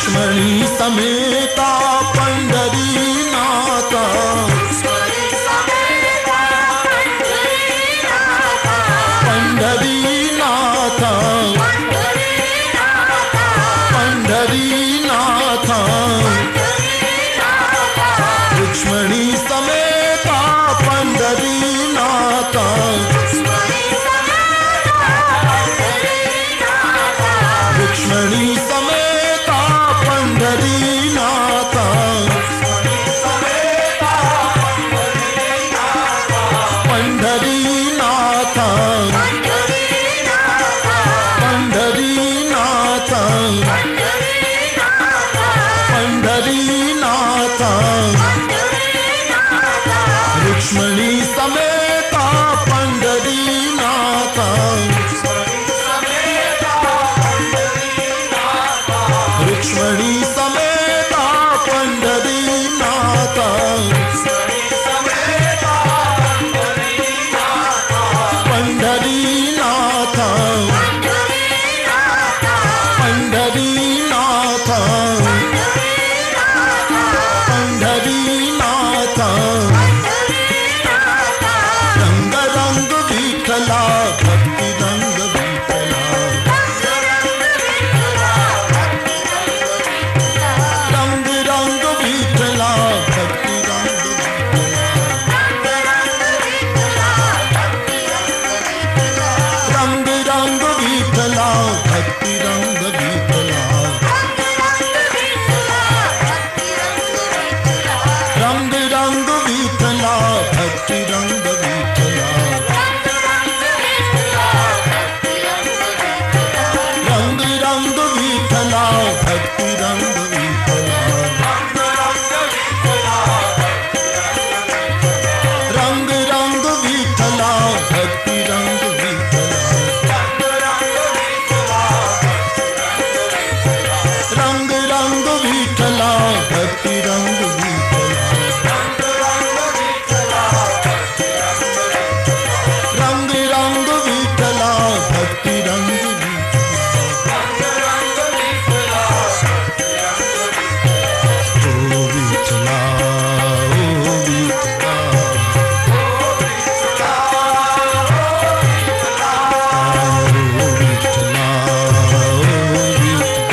रुक्ष्मणी समेता पंढरीनाथ, पंढरीनाथ, पंढरीनाथ, रुक्ष्मणी समेता पंढरीनाथ, रुक्ष्मणी समेता पंढरीनाथ, पंढरीनाथ, पंढरीनाथ, पंढरीनाथ, रुक्ष्मणी समेता पंढरीनाथ, रुक्ष्मणी समेता पंढरीनाथ, पंढरीनाथ, पंढरीनाथ, पंढरीनाथ, रंग रंग विठला भक्ति रंग विठला, रंग रंग विठला भक्ति रंग विठला, रंग रंग विठला भक्ति रंग विठला, रंग रंग विठला भक्ति रंग विठला, रंग रंग विठला भक्ति रंग विठला, रंग रंग विठला भक्ति रंग विठला, रंग रंग विठला भक्ति रंग विठला, रंग रंग विठला भक्ति रंग विठला, ओ विठला, ओ विठला, ओ विठला, ओ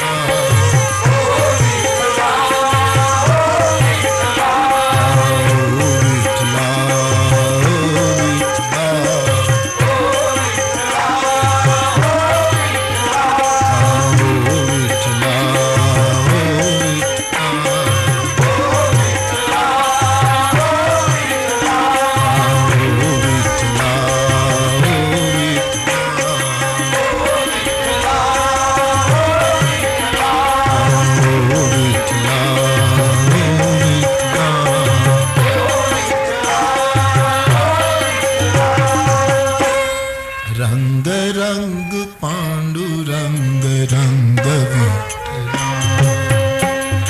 रंग रंग पांडुरंग रंग विठला,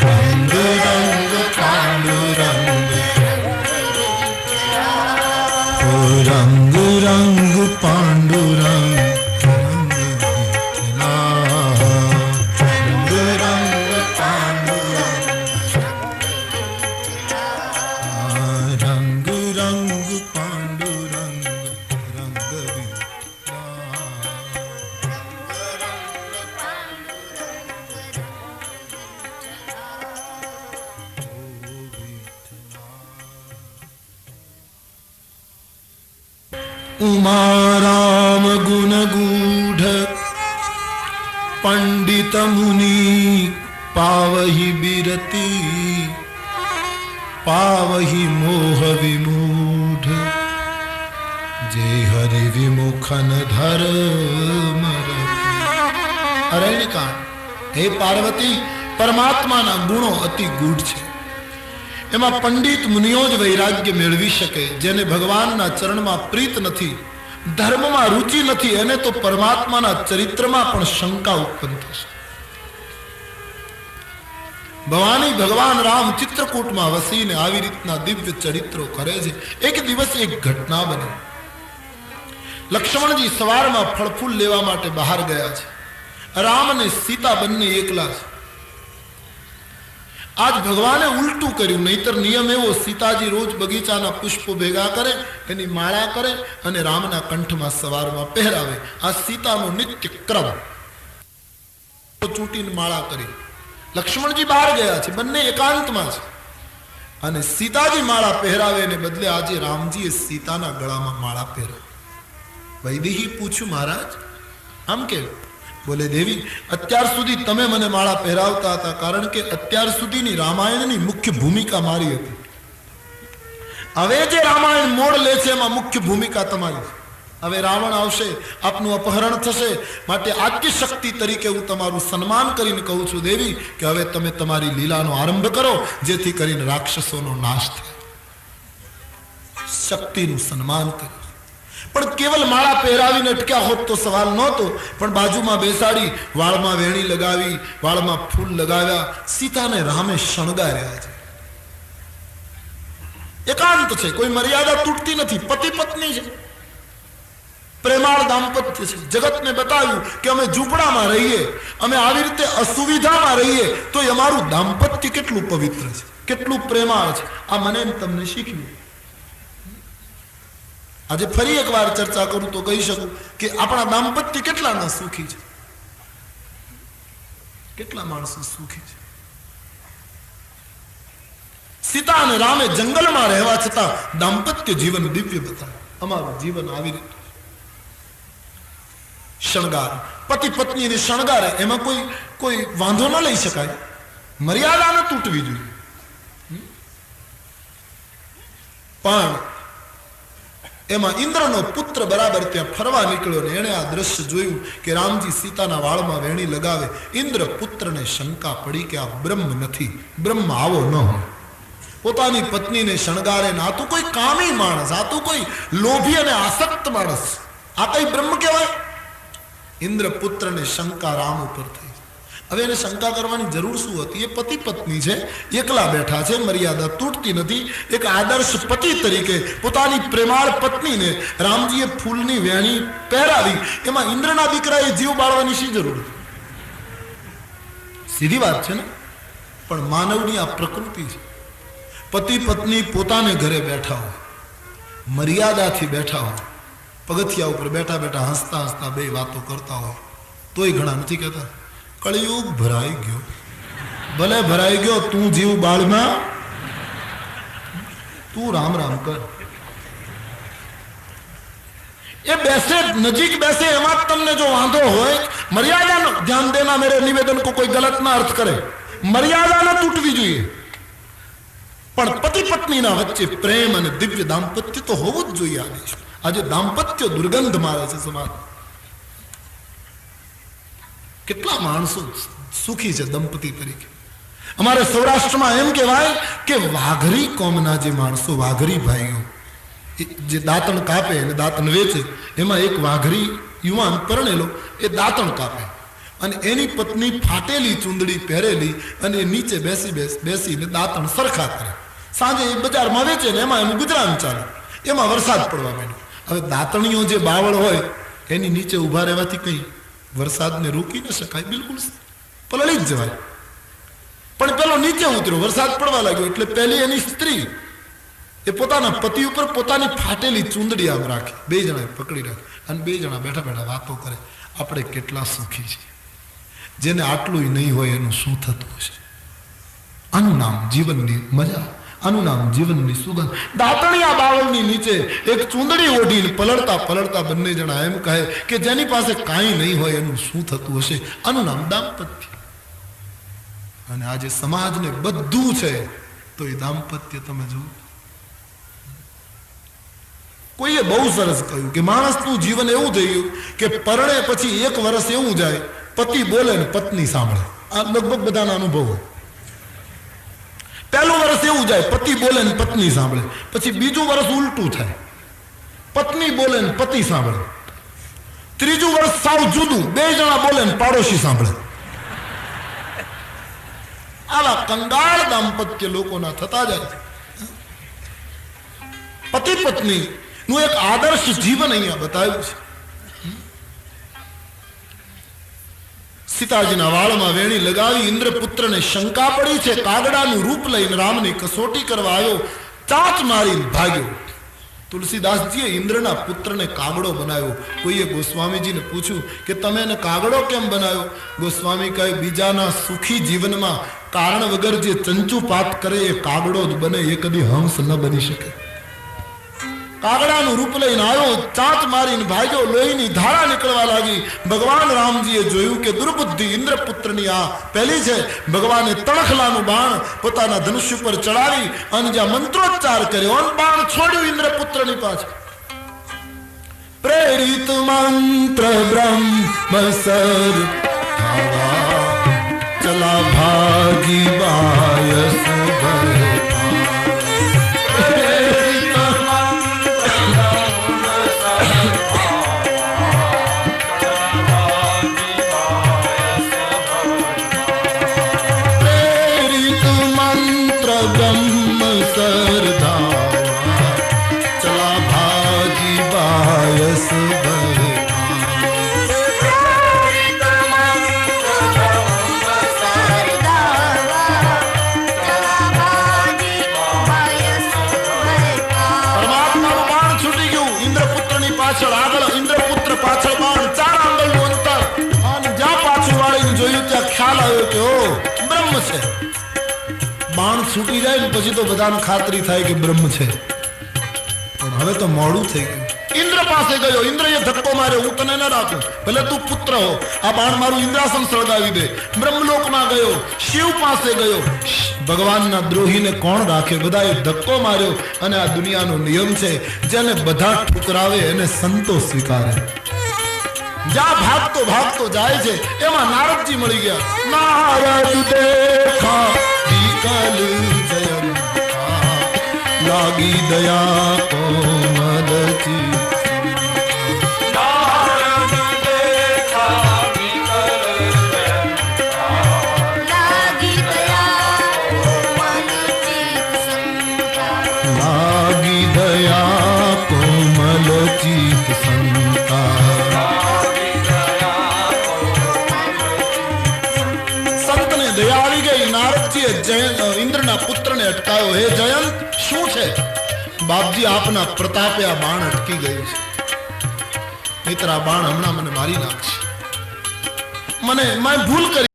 रंग रंग पांडुरंग, ओ रंग रंग पांडुरंग रंग विठला, रंग रंग पांडुरंग, रंग रंग पांडुरंग रंग विठला, उमा राम गुण गूढ़ पंडित मुनि पावहि बिरती, पावहि मोह विमूढ़, जे हरि विमुखन धर मरती। अरण्यकांड। हे पार्वती, परमात्माना गुणो अति गूढ़ छे। एમાં પંડિત મુનિઓ જ વૈરાગ્ય મેળવી શકે। જેને ભગવાનના ચરણમાં પ્રીત નથી, ધર્મમાં રુચિ નથી, એને તો પરમાત્માના ચરિત્રમાં પણ શંકા ઉત્પન્ન થશે। ભવાની ભગવાન રામ ચિત્રકૂટમાં વસીને આવી રીતના દિવ્ય ચરિત્રો કરે છે। એક દિવસ એક ઘટના બની। લક્ષ્મણજી સવારમાં ફળફૂલ લેવા માટે બહાર ગયા છે। રામ અને સીતા બંને એકલા છે। आज भगवाने उल्टू कर्યું, नहींतर नियम एवो सीताजी रोज बगीचाना पुष्पो भेगा करे, एनी माळा करे अने रामना कंठमां सवारमां पहेरावे। आ सीतानो नित्य क्रम। तो चूंटीने माळा करी। लक्ष्मणजी बहार गया छे, बंने एकांतमां छे अने सीताजी माळा पहेरावे ने बदले आज रामजीए सीताना गळामां माळा पहेरावी। वैदेही पूछ्યું, महाराज आम के? बोले, देवी अत्यार सुधी तमे मने माळा पहेरावता हता, कारण के अत्यार सुधीनी रामायणनी मुख्य भूमिका मारी हती। हवे जे रामायण मोड़ ले छे एमां मुख्य भूमिका तमारी। हवे रावण आवशे, आपनुं अपहरण थशे, माटे आद्य शक्ति तरीके हूँ तमारुं सन्मान करीने कहूं छुं देवी के हवे तमे तमारी लीलानो आरंभ करो, जेथी करीने राक्षसोनो नाश थाय। शक्तिनुं सन्मान करो। पण केवल माळा पहेरावीने अटक्या होत तो सवाल नहोतो, पण बाजुमां बेसाडी वाळमां वेणी लगावी, वाळमां फूल लगाव्या, सीताने रामे शणगार्या छे। एकांत छे, कोई मर्यादा तूटती नथी, पति पत्नी छे, प्रेमाळ दाम्पत्य छे। जगत ने बताव्યું કે અમે ઝૂંપડામાં રહીએ, અમે આવી રીતે અસુવિધામાં રહીએ તો અમારું દાંપત્ય કેટલું પવિત્ર છે, કેટલું પ્રેમાળ છે। આ મને તમને શીખ્યું। આજે ફરી એકવાર ચર્ચા કરું તો કહી શકું કે આપણા દાંપત્ય કેટલા ના સુખી છે, કેટલા માણસો સુખી છે। सीता અને રામે જંગલમાં રહેવા છતાં દાંપત્ય જીવન દિવ્ય બતાવ્યું। અમારું જીવન આવી રીતે शणगार, पति पत्नी ने शणगारे, एमां कोई वांधो न लई शकाय, मर्यादा न तूटवी जोईए। पण एमां इंद्रनो पुत्र बराबर त्यां फरवा निकळ्यो ने एणे आ दृश्य जोयुं के रामजी सीताना वाळमां वेणी लगावे। इंद्र पुत्रने शंका पड़ी के आ ब्रह्म नथी, ब्रह्म आवो न होय। पोतानी पत्नी ने शणगारे ने आ तो कोई कामी माणस, आ तो कोई लोभी अने आसक्त माणस, आ कई ब्रह्म कहेवाय? इंद्र पुत्र ने शंका राम ऊपर थी। हवे एने शंका करवानी जरूर शुं हती? ए पति पत्नी छे, एकला बैठा छे, मर्यादा तूटती नथी। एक आदर्श पति तरीके पोतानी प्रेमाळ पत्नी ने रामजीए फूलनी वेणी पहेरावी, एमां इंद्રના દીકરાએ જીવ બાળવાની શી જરૂર હતી? सीधी बात छे ने। पण मानवनी आ प्रकृति छे। पति पत्नी पोताने घरे बैठा हो, मर्यादाथी बैठा हो, पगथिया ऊपर बैठा बैठा हंसता हंसता बे बातों करता हो, तोय घणा नथी कहता कलियुग भराई गयो। भले भराई गयो, तू जीव बाळमां, तू राम राम कर। ये बैसे नजीक बैसे एमां तमने जो वांधो होय, मर्यादा नो ध्यान देना। मेरे निवेदन को कोई गलत ना अर्थ करे, मर्यादा न तूटवी जोईए। पण पति पत्नी ना वच्चे प्रेम अने दिव्य दाम्पत्य तो होवुं ज जोईए। आज दाम्पत्य दुर्गंध मारे छे समाज। केटला माणसो सुखी छे दंपती तरीके। अमारे सौराष्ट्र में एम कहेवाय के वाघरी कोमना जे माणसो, वाघरी भाईओ जे दातण कापे अने दातण वेचे, एमां एक वाघरी युवान परणेलो ए दातण कापे अने एनी पत्नी फाटेली चूंदड़ी पहेरेली अने नीचे बेसीने दातण सरखा करे। सांजे बजारमां वेचे ने एमां एनुं गुजरान चाले। एमां वरसाद पड़वा मांड्यो। हवे दातणीओ जे बावळ होय एनी नीचे उभा रहेवाथी कई वरसादने रोकी न शकाय, बिलकुल पलળી જ જવાય। पण पेलो नीचे उतर्यो, वरसाद पड़वा लाग्यो એટલે પહેલી એની સ્ત્રી એ પોતાના પતિ ઉપર પોતાની ફાટેલી ચૂંદડી આમ રાખી, બે જણાએ પકડી રાખી અને બે જણા બેઠા બેઠા વાતો કરે। આપણે કેટલા સુખી છીએ। જેને આટલું નહીં હોય એનું શું થતું હશે? આનું નામ જીવનની મજા, આનું નામ જીવનની સુગંધ। દાતણિયા બાવળની નીચે એક ચૂંદડી ઓઢીને પલળતા પલળતા બંને જણા એમ કહે કે જેની પાસે કાંઈ નહીં હોય એનું શું થતું હશે? આનું નામ દાંપત્ય। અને આજે સમાજને બધું છે તો એ દાંપત્ય તમે જુઓ। કોઈએ બહુ સરસ કહ્યું કે માણસનું જીવન એવું થઈ ગયું કે પરણે પછી એક વર્ષ એવું જાય, પતિ બોલે ને પત્ની સાંભળે। આ લગભગ બધાના અનુભવ હોય। પહેલું વર્ષ એવું જાય, પતિ બોલે ને પત્ની સાંભળે, પછી બીજું વર્ષ ઉલટું થાય, પત્ની બોલે ને પતિ સાંભળે, ત્રીજું વર્ષ સાવ જુદું, બે જણા બોલે ને પાડોશી સાંભળે। આવા કંગાળ દાંપત્ય લોકોના થતા જાય। પતિ પત્ની નું એક આદર્શ જીવન અહીંયા બતાવ્યું છે। સીતાજીના વાળમાં વેણી લગાવી ઇન્દ્રપુત્રને શંકા પડી છે, કાગડાનું રૂપ લઈને રામની કસોટી કરવા આવ્યો, ચાંચ મારીને ભાગ્યો. તુલસીદાસજીએ ઇન્દ્રના પુત્રને કાગડો બનાવ્યો. કોઈએ ગોસ્વામીજીને પૂછ્યું કે તમે એને કાગડો કેમ બનાવ્યો? ગોસ્વામી કહે, બીજાના સુખી જીવનમાં કારણ વગર જે ચંચુપાત કરે એ કાગડો જ બને, એ કદી હંસ ન બની શકે. કાગડાનું રૂપ લઈને આવ્યો, ચાંચ મારીને ભાગ્યો, લોહીની ધારા નીકળવા લાગી. ભગવાન રામજીએ જોયું કે દુર્બુદ્ધિ ઇન્દ્રપુત્રની આ પહેલી છે. ભગવાને તણખલાનું બાણ પોતાના ધનુષ્ય પર ચડાવી અને જ્યાં મંત્રોચ્ચાર કર્યો અને બાણ છોડ્યું ઇન્દ્રપુત્રની પાછળ. પ્રેરિત મંત્ર બ્રહ્મ સર ચલા ભાગી બાયસ બાણ છૂટી જાય ને પછી તો બધાને ખાતરી થાય કે બ્રહ્મ છે. પણ હવે તો મોડું થઈ ગયું. ઇન્દ્ર પાસે ગયો, ઇન્દ્રએ ધક્કો માર્યો, હું તને ન રાખું, ભલે તું પુત્ર હો, આ બાણ મારું ઇન્દ્રાસન સળગાવી દે. બ્રહ્મલોકમાં ગયો, શિવ પાસે ગયો. ભગવાનના દ્રોહીને કોણ રાખે? બધાએ ધક્કો માર્યો. અને આ દુનિયાનો નિયમ છે, જેને બધા ઠુકરાવે એને સંતો સ્વીકારે. જ્યાં ભાગતો ભાગતો જાય છે એમાં નારદજી મળી ગયા. નારદ દેખા વિકલ જયંતા, લાગી દયા કોમલથી. નારદ દેખા વિકલ જયંતા, લાગી દયા કોમલથી. લાગી દયા કોમલથી સંતા. ઇન્દ્રના પુત્રને અટકાયો. હે જયંત, શું છે? બાપજી, આપના પ્રતાપે આ બાણ અટકી ગયું છે. મિત્ર, આ બાણ હમણાં મને મારી નાખશે. મેં ભૂલ કરી.